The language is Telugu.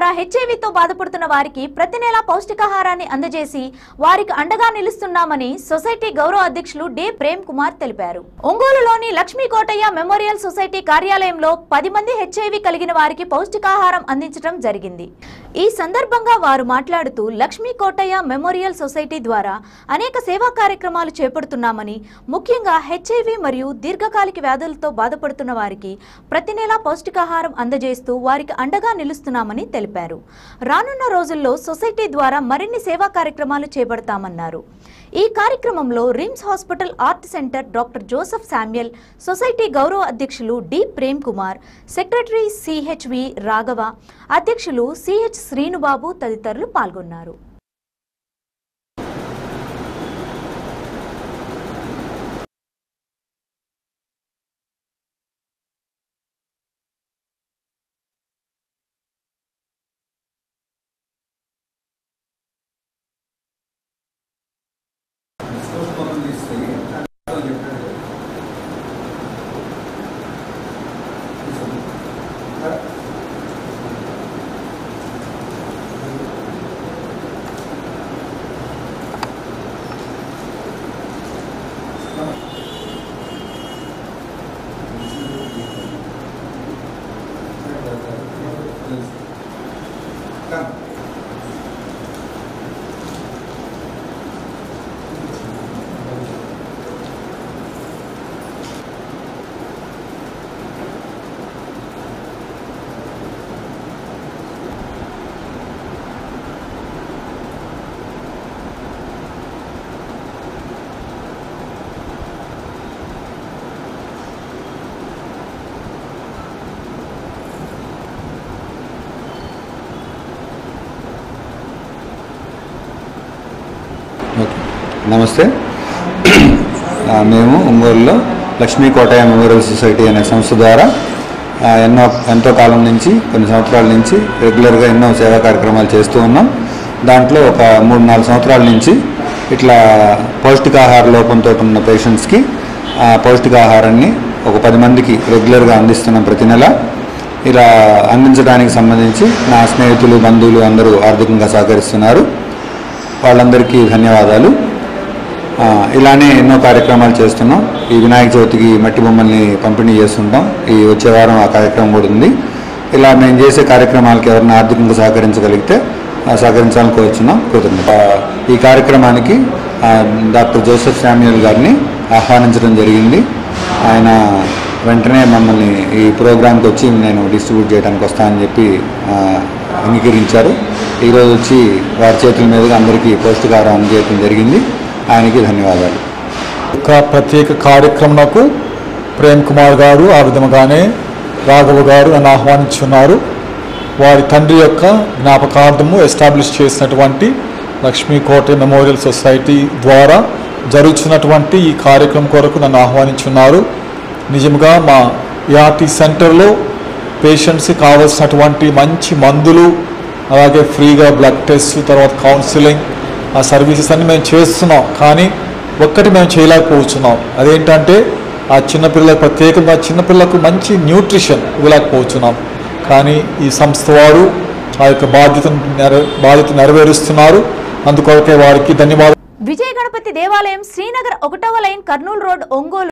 ద్వారా హెచ్ఐవితో బాధపడుతున్న వారికి ప్రతి నెల పౌష్టికాహారాన్ని అందజేసి వారికి అండగా నిలుస్తున్నామని సొసైటీ గౌరవ అధ్యక్షులు డి ప్రేమ్ కుమార్ తెలిపారు. ఒంగోలులోని లక్ష్మీ కోటయ్య మెమోరియల్ సొసైటీ కార్యాలయంలో 10 మంది హెచ్ఐవి కలిగిన వారికి పౌష్టికాహారం అందించడం జరిగింది. ఈ సందర్భంగా వారు మాట్లాడుతూ లక్ష్మీ కోటయ్య మెమోరియల్ సొసైటీ ద్వారా అనేక సేవా కార్యక్రమాలు చేపడుతున్నామని, ముఖ్యంగా హెచ్ఐవి మరియు దీర్ఘకాలిక వ్యాధులతో బాధపడుతున్న వారికి ప్రతి నెల పౌష్టికాహారం అందజేస్తూ వారికి అండగా నిలుస్తున్నామని తెలిపారు. రానున్న రోజుల్లో సొసైటీ ద్వారా మరిన్ని సేవా కార్యక్రమాలు చేపడతామన్నారు. ఈ కార్యక్రమంలో RIMS hospital art centre doctor Joseph Samuel, society గౌరవ అధ్యక్షులు D Prem Kumar, secretary CHV Raghava, అధ్యక్షులు సిహెచ్ శ్రీనుబాబు తదితరులు పాల్గొన్నారు. నమస్తే. మేము ఒంగోలులో లక్ష్మీ కోటయ్య మెమోరియల్ సొసైటీ అనే సంస్థ ద్వారా ఎంతో కాలం నుంచి, కొన్ని సంవత్సరాల నుంచి రెగ్యులర్గా ఎన్నో సేవా కార్యక్రమాలు చేస్తూ ఉన్నాం. దాంట్లో ఒక 3-4 సంవత్సరాల నుంచి ఇట్లా పౌష్టికాహార లోపంతో ఉన్న పేషెంట్స్కి పౌష్టికాహారాన్ని ఒక 10 మందికి రెగ్యులర్గా అందిస్తున్నాం ప్రతి నెల. ఇలా అందించడానికి సంబంధించి నా స్నేహితులు, బంధువులు అందరూ ఆర్థికంగా సహకరిస్తున్నారు. వాళ్ళందరికీ ధన్యవాదాలు. ఇలానే ఎన్నో కార్యక్రమాలు చేస్తున్నాం. ఈ వినాయక చవితికి మట్టి బొమ్మల్ని పంపిణీ చేస్తుంటాం. ఈ వచ్చే వారం ఆ కార్యక్రమం కూడా ఉంది. ఇలా మేము చేసే కార్యక్రమాలకి ఎవరిని ఆర్థికంగా సహకరించగలిగితే సహకరించాలని కోరుచున్నాం. ఈ కార్యక్రమానికి డాక్టర్ జోసెఫ్ శామ్యుయల్ గారిని ఆహ్వానించడం జరిగింది. ఆయన వెంటనే మమ్మల్ని ఈ ప్రోగ్రాంకి వచ్చి నేను డిస్ట్రిబ్యూట్ చేయడానికి వస్తానని చెప్పి అంగీకరించారు. ఈరోజు వచ్చి వారి చేతుల మీదుగా అందరికీ పౌష్టికాహారం అందజేయడం జరిగింది. ఆయనకి ధన్యవాదాలు. ఒక ప్రత్యేక కార్యక్రమంకు ప్రేమ్ కుమార్ గారు, ఆ విధముగానే రాఘవ గారు నన్ను ఆహ్వానించున్నారు. వారి తండ్రి యొక్క జ్ఞాపకార్థము ఎస్టాబ్లిష్ చేసినటువంటి లక్ష్మీ కోటయ్య మెమోరియల్ సొసైటీ ద్వారా జరుగుతున్నటువంటి ఈ కార్యక్రమం కొరకు నన్ను ఆహ్వానించున్నారు. నిజంగా మా ఈఆర్టీ సెంటర్లో పేషెంట్స్కి కావాల్సినటువంటి మంచి మందులు, అలాగే ఫ్రీగా బ్లడ్ టెస్ట్, తర్వాత కౌన్సిలింగ్, ఆ సర్వీసెస్ అన్నీ మేము చేస్తున్నాం. కానీ ఒక్కటి మేము చేయలేకపోతున్నాం. అదేంటంటే ఆ చిన్నపిల్లలకు, ప్రత్యేకంగా చిన్నపిల్లలకు మంచి న్యూట్రిషన్ ఇవ్వలేకపోతున్నాం. కానీ ఈ సంస్థ వారు ఆ యొక్క బాధ్యత నెరవేరుస్తున్నారు. అందుకొరకే వారికి ధన్యవాదాలు. విజయ గణపతి దేవాలయం, శ్రీనగర్ 1వ లైన్, కర్నూలు రోడ్, ఒంగోలు.